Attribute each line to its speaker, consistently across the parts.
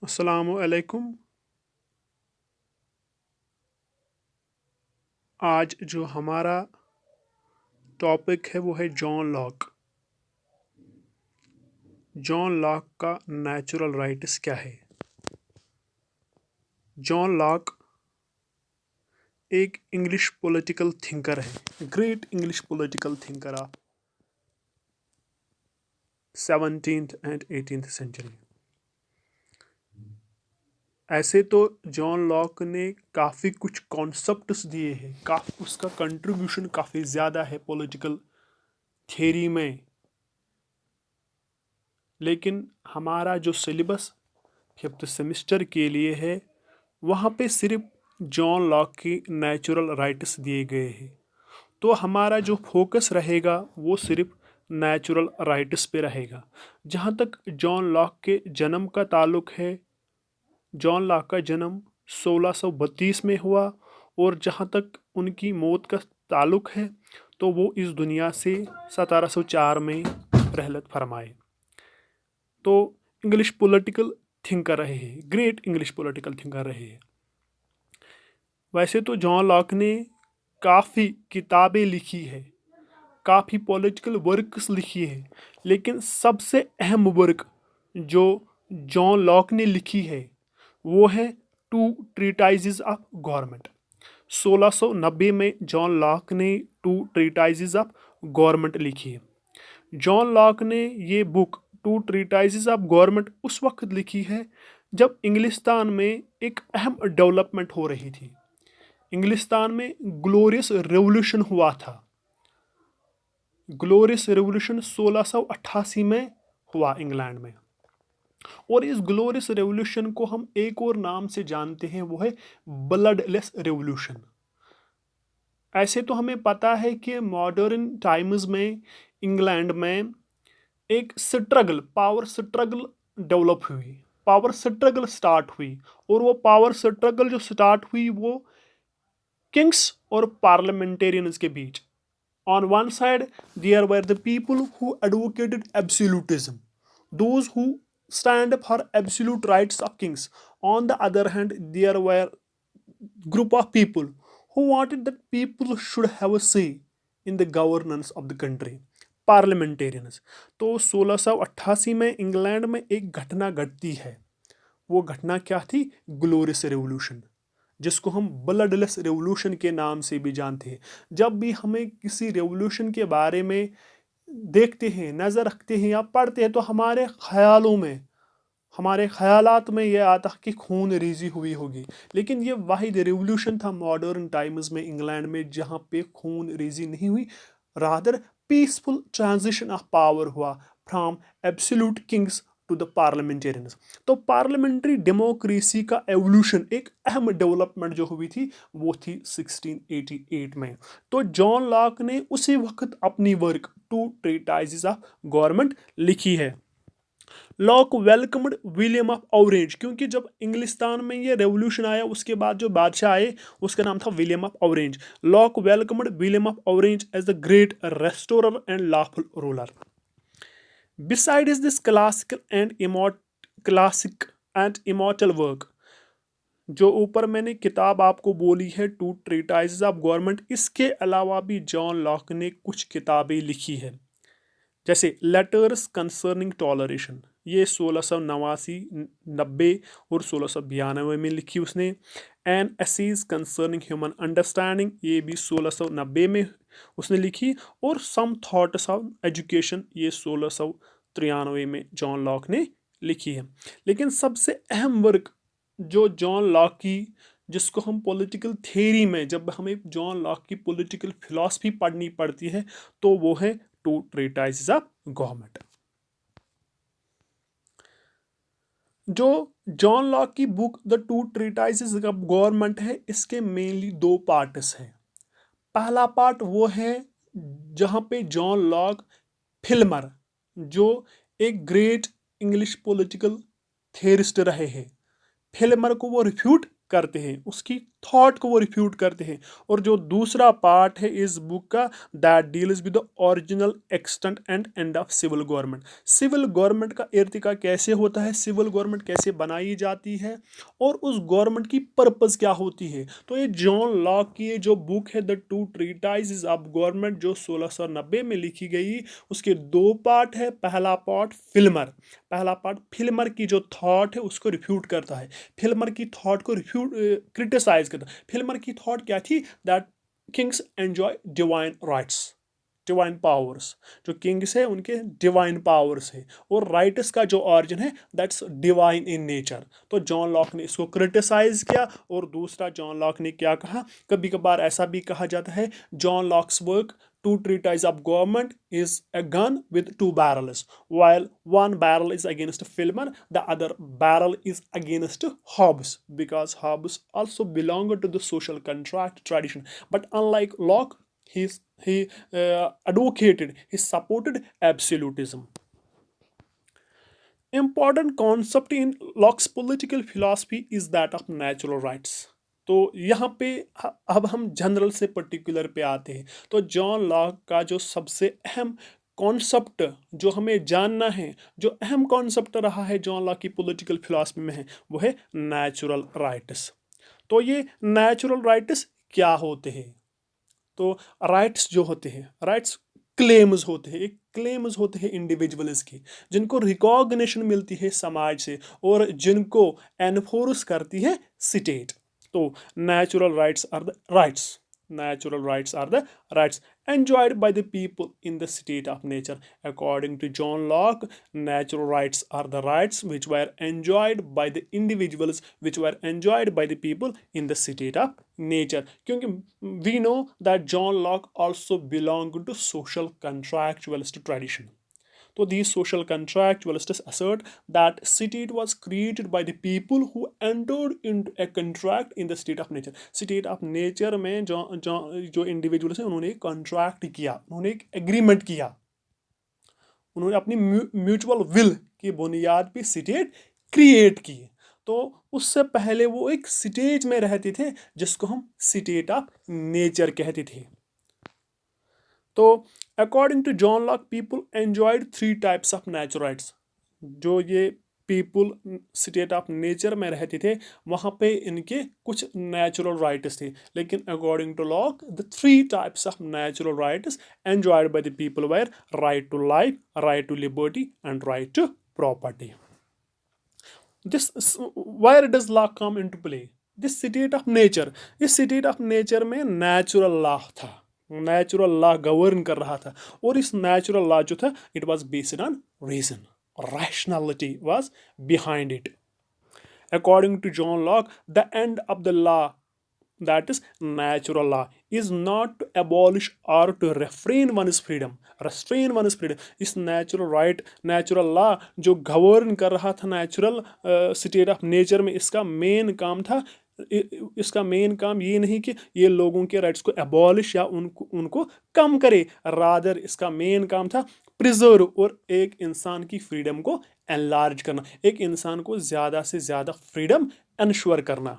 Speaker 1: अस्सलामुअलैकुम। आज जो हमारा टॉपिक है वो है जॉन लॉक। जॉन लॉक का नेचुरल राइट्स क्या है? जॉन लॉक एक इंग्लिश पॉलिटिकल थिंकर है, great English political thinker of 17th and 18th century. ऐसे तो जॉन लॉक ने काफ़ी कुछ कॉन्सेप्ट्स दिए हैं, उसका कंट्रीब्यूशन काफ़ी ज़्यादा है पॉलिटिकल थियरी में, लेकिन हमारा जो सिलेबस 5th सेमेस्टर के लिए है वहाँ पे सिर्फ जॉन लॉक की नेचुरल राइट्स दिए गए हैं। तो हमारा जो फोकस रहेगा वो सिर्फ नेचुरल राइट्स पे रहेगा। जहाँ तक जॉन लॉक के जन्म का ताल्लुक है, जॉन लॉक का जन्म 1632 में हुआ और जहाँ तक उनकी मौत का ताल्लुक है तो वो इस दुनिया से 1704 में रहलत फरमाए। तो इंग्लिश पॉलिटिकल थिंकर रहे हैं, ग्रेट इंग्लिश पॉलिटिकल थिंकर रहे हैं। वैसे तो जॉन लॉक ने काफ़ी किताबें लिखी है, काफ़ी पॉलिटिकल वर्क्स लिखी है, लेकिन सबसे अहम वर्क जो जॉन लॉक ने लिखी है वो है टू ट्रीटाइजेस ऑफ गवर्नमेंट। 1690 में जॉन लॉक ने टू ट्रीटाइजेस ऑफ गवर्नमेंट लिखी है। जॉन लॉक ने ये book to treatises of government उस वक्त लिखी है जब इंग्लिस्तान में एक अहम डेवलपमेंट हो रही थी। इंग्लिस्तान में ग्लोरियस रेवोल्यूशन हुआ था। ग्लोरियस रेवोल्यूशन 1688 में हुआ इंग्लैंड में, और इस ग्लोरियस रेवोल्यूशन को हम एक और नाम से जानते हैं, वो है ब्लडलेस रेवोल्यूशन। ऐसे तो हमें पता है कि मॉडर्न टाइम्स में इंग्लैंड में एक स्ट्रगल, पावर स्ट्रगल डेवलप हुई, पावर स्ट्रगल स्टार्ट हुई, और वो पावर स्ट्रगल जो स्टार्ट हुई वो किंग्स और पार्लियामेंटेरियंस के बीच। On one side, there were the people who advocated absolutism, those who stand up for absolute rights of kings. On the other hand, there were group of people who wanted that people should have a say in the governance of the country, parliamentarians. तो 1688 में England में एक घटना घटती है। वो घटना क्या थी? ग्लोरियस रेवोल्यूशन, जिसको हम ब्लडलेस रेवोल्यूशन के नाम से भी जानते हैं। जब भी हमें किसी रेवोल्यूशन के बारे में देखते हैं, नज़र रखते हैं या पढ़ते हैं, तो हमारे ख्यालों में, हमारे ख्यालात में ये आता कि खून रेजी हुई होगी, लेकिन ये वाहिद रेवोल्यूशन था मॉडर्न टाइम्स में इंग्लैंड में जहाँ पे खून रेजी नहीं हुई, rather peaceful transition of power हुआ from absolute kings to the parliamentarians. तो पार्लियामेंट्री डेमोक्रेसी का एवोल्यूशन, एक अहम डेवलपमेंट जो हुई थी वो थी 1688 में। तो जॉन लॉक ने उसी वक्त अपनी work to treatises of government लिखी है। Lock welcomed William of orange, क्योंकि जब इंग्लिस्तान में ये रेवोल्यूशन आया उसके बाद जो बादशाह आए उसका नाम था William of Orange. Locke welcomed William of Orange as the great restorer and lawful ruler. Besides this classic and immortal work, जो ऊपर मैंने किताब आपको बोली है टू ट्रीटाइजेस ऑफ गवर्नमेंट, इसके अलावा भी जॉन लॉक ने कुछ किताबें लिखी है, जैसे लेटर्स कंसर्निंग टॉलरेशन, ये 1689, 90 और 1692 में लिखी उसने। An essays concerning human understanding, ये भी 1690 में उसने लिखी। और सम थॉट्स ऑफ एजुकेशन, ये 1693 में जॉन लॉक ने लिखी है। लेकिन सबसे अहम वर्क जो जॉन लॉक की, जिसको हम पॉलिटिकल थियरी में, जब हमें जॉन लॉक की पॉलिटिकल फिलॉसफी पढ़नी पड़ती है, तो वो है टू ट्रीटाइजेस ऑफ गवर्नमेंट। जो जॉन लॉक की book the two treatises of government है, इसके मेनली दो पार्ट्स हैं। पहला पार्ट वो है जहाँ पे जॉन लॉक फिल्मर, जो एक ग्रेट इंग्लिश पॉलिटिकल थियरिस्ट रहे हैं, फिल्मर को वो रिफ्यूट करते हैं, उसकी थॉट को वो रिफ्यूट करते हैं। और जो दूसरा पार्ट है इस बुक का, that deals with the original extent and end of civil government. Civil government का इर्तिका कैसे होता है, सिविल गवर्नमेंट कैसे बनाई जाती है, और उस गवर्नमेंट की पर्पस क्या होती है। तो ये जॉन लॉक की ये जो बुक है the to treatise of government, जो 1690 में लिखी गई, उसके दो पार्ट है। पहला पार्ट फिल्मर, पहला पार्ट फिल्मर की जो थॉट है उसको रिफ्यूट करता है, फिल्मर की थॉट को रिफ्यूट क्रिटिसाइज करता है। फिल्मर की थॉट क्या थी, that Kings enjoy divine rights, divine powers, जो किंग्स है उनके डिवाइन पावर्स है, और राइट्स का जो ऑरिजिन है दैट्स डिवाइन इन नेचर। तो जॉन लॉक ने इसको क्रिटिसाइज किया। और दूसरा जॉन लॉक ने क्या कहा, कभी कभार ऐसा भी कहा जाता है, John locks work two treatise of government is a gun with two barrels, while one barrel is against Filmer, the other barrel is against Hobbes, because Hobbes also belonged to the social contract tradition. But unlike Locke, he advocated, he supported absolutism. Important concept in Locke's political philosophy is that of natural rights. तो यहाँ पे अब हम general से particular पे आते हैं। तो जॉन लॉक का जो सबसे अहम कॉन्सेप्ट जो हमें जानना है, जो अहम कॉन्सेप्ट रहा है जॉन लॉक की पॉलिटिकल फिलॉसफी में है, वो है नेचुरल राइट्स। तो ये नेचुरल राइट्स क्या होते हैं, तो राइट्स जो होते हैं, राइट्स क्लेम्स होते हैं, एक क्लेम्स होते हैं इंडिविजुअल्स की, जिनको रिकॉग्निशन मिलती है समाज से और जिनको एनफोर्स करती है स्टेट। तो natural rights are the rights. Natural rights are the rights enjoyed by the people in the state of nature. According to John Locke, natural rights are the rights which were enjoyed by the individuals, which were enjoyed by the people in the state of nature. क्योंकि we know that John Locke also belonged to social contractualist tradition. So these social contractualists assert that state was created by the people who entered into a contract in the state of nature. State of nature में जो individuals हैं उन्होंने एक contract किया, उन्होंने एक agreement किया, उन्होंने अपनी म्यूचुअल विल की बुनियाद पे स्टेट क्रिएट की। तो उससे पहले वो एक स्टेज में रहते थे जिसको हम स्टेट ऑफ नेचर कहते थे। तो according to John Locke, people enjoyed three types of natural rights. जो ये पीपल स्टेट ऑफ नेचर में रहते थे वहाँ पे इनके कुछ नेचुरल राइट्स थे, लेकिन according to Locke the three types of natural rights enjoyed by the people were right to life, right to liberty and right to property. This where does law come into play, this state of nature, इस state of nature में natural law था, natural law govern कर रहा था, और इस natural law जो था it was based on reason, rationality was behind it. According to John Locke, the end of the law, that is natural law, is not to abolish or to refrain one's freedom, restrain one's freedom. इस natural right, natural law जो govern कर रहा था natural state of nature में, इसका main काम था, इसका मेन काम ये नहीं कि ये लोगों के राइट्स को एबॉलिश या उनको कम करे, रादर इसका मेन काम था प्रिजर्व और एक इंसान की फ्रीडम को एनलार्ज करना, एक इंसान को ज़्यादा से ज़्यादा फ्रीडम इंश्योर करना।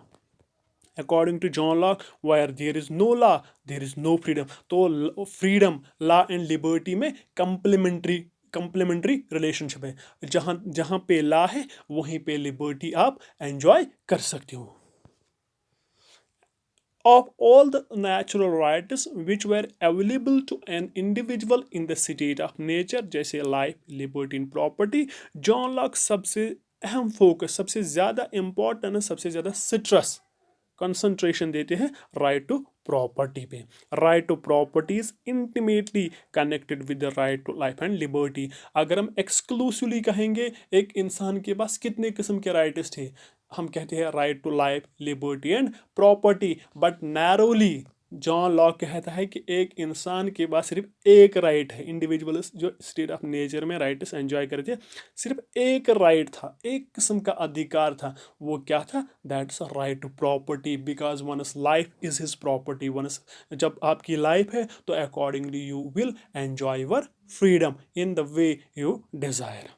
Speaker 1: According to John Locke, where there is no law there is no freedom. तो फ्रीडम, लॉ एंड लिबर्टी में कंप्लीमेंट्री रिलेशनशिप है, जहाँ जहाँ पे लॉ है वहीं पे लिबर्टी आप एंजॉय कर सकते हो। Of all the natural rights which were available to an individual in the state of nature, जैसे life, liberty and property, John Locke सबसे अहम फोकस, सबसे ज़्यादा इम्पोर्टेंट, सबसे ज़्यादा सिट्रस कंसंट्रेशन देते हैं राइट टू प्रॉपर्टी पे। Right to property is intimately connected with the right to life and liberty. अगर हम एक्सक्लूसिवली कहेंगे एक इंसान के पास कितने किस्म के राइट्स थे, हम कहते हैं right to life, liberty and property, but narrowly John Locke कहता है कि एक इंसान के पास सिर्फ एक राइट है। इंडिविजुअल्स जो स्टेट ऑफ नेचर में राइट्स एंजॉय करते हैं, सिर्फ एक राइट था, एक किस्म का अधिकार था, वो क्या था, that's a right to property, because one's life is his property. One's जब आपकी लाइफ है तो accordingly you will enjoy your freedom in the way you desire,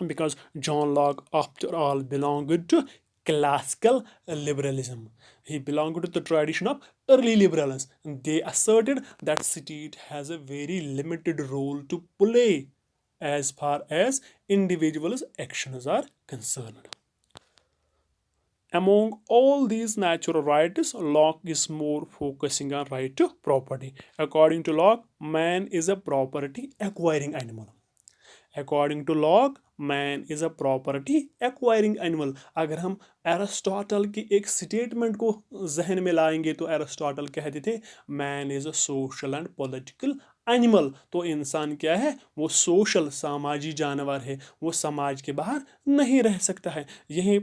Speaker 1: because John Locke, after all, belonged to classical liberalism. He belonged to the tradition of early liberals. They asserted that state has a very limited role to play as far as individuals' actions are concerned. Among all these natural rights, Locke is more focusing on right to property. According to Locke, man is a property acquiring animal. According to Locke man is a property acquiring animal. अगर हम Aristotle की एक statement को जहन में लाएंगे तो Aristotle कहते थे man is a social and political animal. तो इंसान क्या है, वो सोशल सामाजिक जानवर है, वो समाज के बाहर नहीं रह सकता है। यहीं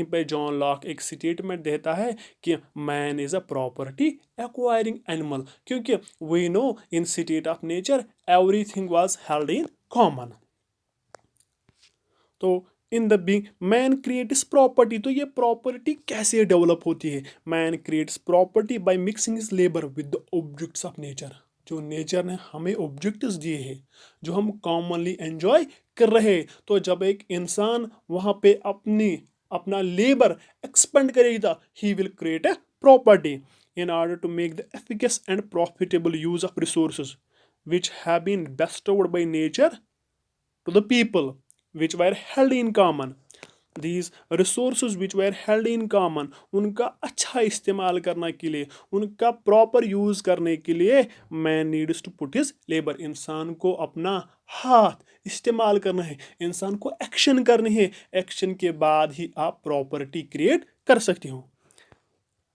Speaker 1: पर जॉन लॉक एक स्टेटमेंट देता है कि man is a property acquiring animal, क्योंकि we know in state of nature everything was held in common. तो in the being man creates property. तो ये प्रॉपर्टी कैसे डेवलप होती है? Man creates property by mixing his labour with the objects of nature. जो nature ने हमें objects दिए हैं, जो हम कॉमनली एंजॉय कर रहे हैं, तो जब एक इंसान वहाँ पे अपना लेबर एक्सपेंड करेगा, he will create a property in order to make the efficacious and profitable use of resources which have been bestowed by nature to the people which were held in common. These resources which were held in common, उनका अच्छा इस्तेमाल करने के लिए, उनका proper use करने के लिए man needs to put his labour. इंसान को अपना हाथ इस्तेमाल करना है, इंसान को एक्शन करनी है, एक्शन के बाद ही आप प्रॉपर्टी क्रिएट कर सकते हो।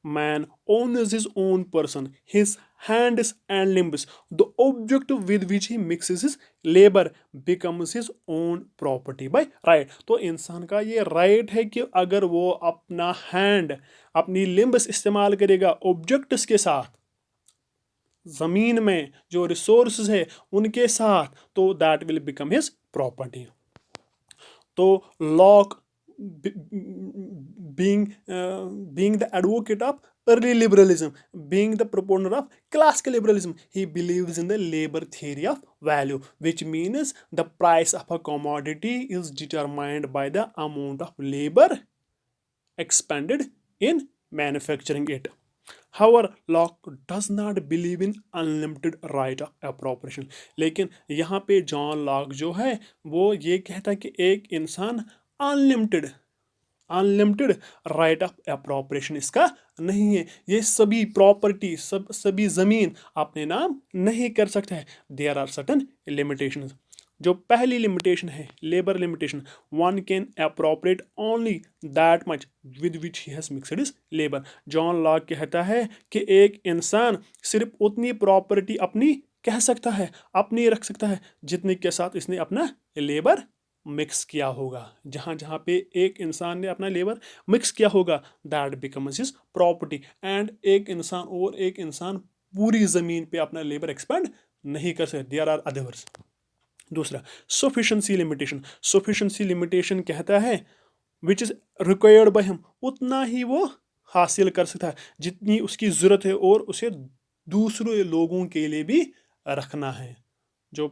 Speaker 1: Man owns his own person, his hands and limbs. The object with which he mixes his labor becomes his own property by right. तो इंसान का ये राइट है कि अगर वो अपना हैंड, अपनी लिम्ब्स इस्तेमाल करेगा ऑब्जेक्ट्स के साथ, ज़मीन में जो रिसोर्सेज है उनके साथ, तो that will become his property. तो lock being the advocate of early liberalism, being the proponent of classical liberalism, he believes in the labor theory of value, which means the price of a commodity is determined by the amount of labor expended in manufacturing it. However, Locke does not believe in unlimited right of appropriation. लेकिन यहाँ पे John Locke जो है वो ये कहता है कि एक इंसान अनलिमिटेड राइट ऑफ अप्रोप्रिएशन इसका नहीं है। ये सभी प्रॉपर्टी, सभी ज़मीन अपने नाम नहीं कर सकता है। There are certain limitations. जो पहली लिमिटेशन है labour limitation, one can appropriate only that much with which he has mixed his labour. John Locke कहता है कि एक इंसान सिर्फ उतनी प्रॉपर्टी अपनी कह सकता है, अपनी रख सकता है, जितने के साथ इसने अपना लेबर मिक्स किया होगा। जहाँ जहाँ पे एक इंसान ने अपना लेबर मिक्स किया होगा, that becomes his property. And एक इंसान पूरी ज़मीन पे अपना लेबर एक्सपेंड नहीं कर सकते। There are others. दूसरा, सफिशेंसी लिमिटेशन। सफिशेंसी लिमिटेशन कहता है which is required by him, उतना ही वो हासिल कर सकता है जितनी उसकी ज़रूरत है, और उसे दूसरे लोगों के लिए भी रखना है। जो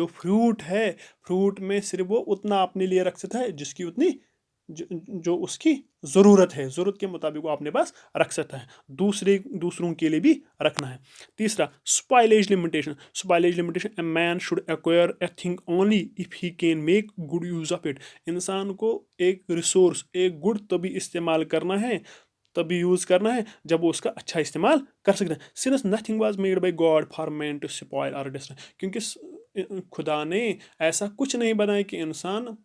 Speaker 1: फ्रूट है, फ्रूट में सिर्फ वो उतना अपने लिए रख सकता है जिसकी उतनी जो उसकी ज़रूरत है, ज़रूरत के मुताबिक वो अपने पास रख सकता है, दूसरों के लिए भी रखना है। तीसरा, spoilage limitation. Spoilage limitation, a man should acquire a thing only if he can make good use of it. इंसान को एक रिसोर्स, एक गुड तभी इस्तेमाल करना है, तभी यूज़ करना है जब वो उसका अच्छा इस्तेमाल कर सकते हैं। Since nothing was made by God for man to spoil और डिस्ट्रॉय, क्योंकि खुदा ने ऐसा कुछ नहीं बनाया कि इंसान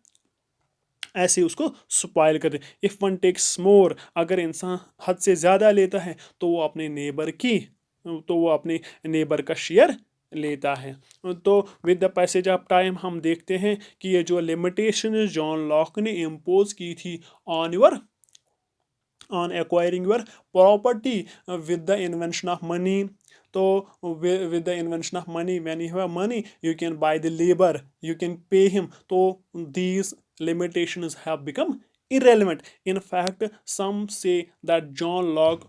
Speaker 1: ऐसे उसको स्पॉइल कर दे। इफ़ वन टेक्स मोर, अगर इंसान हद से ज़्यादा लेता है तो वो अपने नेबर का शेयर लेता है। तो with the passage of time हम देखते हैं कि ये जो लिमिटेशन जॉन लॉक ने इम्पोज की थी on acquiring your property with the invention of money. So with the invention of money, when you have money, you can buy the labor, you can pay him. So these limitations have become irrelevant. In fact, some say that John Locke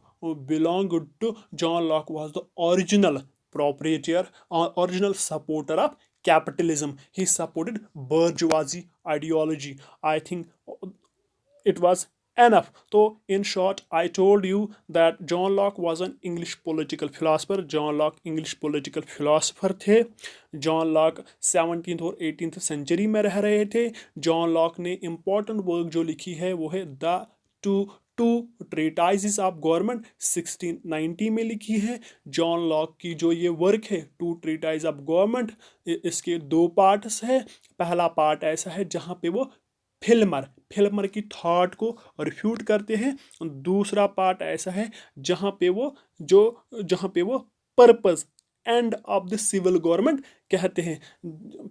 Speaker 1: was the original proprietor or original supporter of capitalism. He supported bourgeoisie ideology. I think it was enough. So in short, I told you that John Locke was an English political philosopher. John Locke English political philosopher थे. John Locke 17th और 18th century में रह रहे थे. John Locke ने important work जो लिखी है वो है the two two treatises of government 1690 में लिखी है. जॉन लॉक की जो ये वर्क है टू ट्रीटाइज ऑफ गवर्नमेंट, इसके दो पार्ट्स है. पहला पार्ट ऐसा है जहाँ पे वो फिल्मर की थॉट को रिफ्यूट करते हैं. दूसरा पार्ट ऐसा है जहाँ पे वो purpose end of the civil government कहते हैं.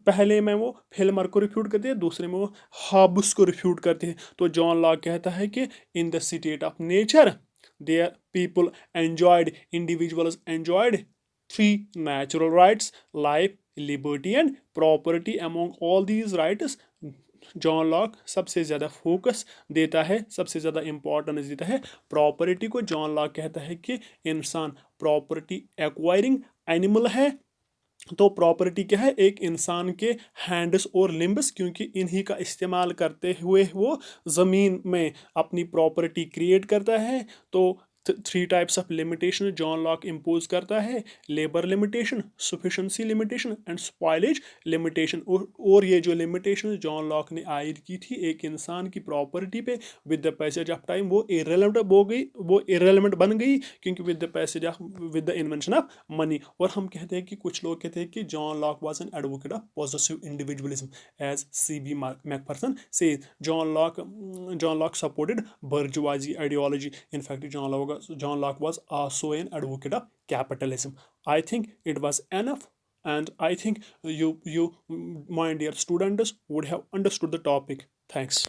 Speaker 1: पहले में वो फिल्मर को रिफ्यूट करते हैं, दूसरे में वो हॉब्स को रिफ्यूट करते हैं. तो जॉन लॉक कहता है कि in the state of nature there people enjoyed individuals enjoyed three natural rights life liberty and property. Among all these rights John Locke सबसे ज़्यादा फोकस देता है, सबसे ज़्यादा इंपॉर्टेंस देता है प्रॉपर्टी को. जॉन लॉक कहता है कि इंसान प्रॉपर्टी एक्वायरिंग एनिमल है. तो प्रॉपर्टी क्या है? एक इंसान के हैंड्स और लिम्ब्स, क्योंकि इन्हीं का इस्तेमाल करते हुए वो ज़मीन में अपनी प्रॉपर्टी क्रिएट करता है. तो three types of limitation John Locke impose करता है: labour limitation, sufficiency limitation and spoilage limitation. और ये जो लिमिटेशन जॉन लॉक ने आयद की थी एक इंसान की प्रॉपर्टी पे, with the passage of time वो इरेलेवेंट बन गई, क्योंकि with the invention of money. और हम कहते हैं कि कुछ लोग कहते हैं कि John Locke was an advocate of positive individualism, as C.B. Macpherson says. John Locke supported bourgeoisie ideology. In fact, John Locke was also an advocate of capitalism. I think it was enough, and I think you, my dear students, would have understood the topic. Thanks.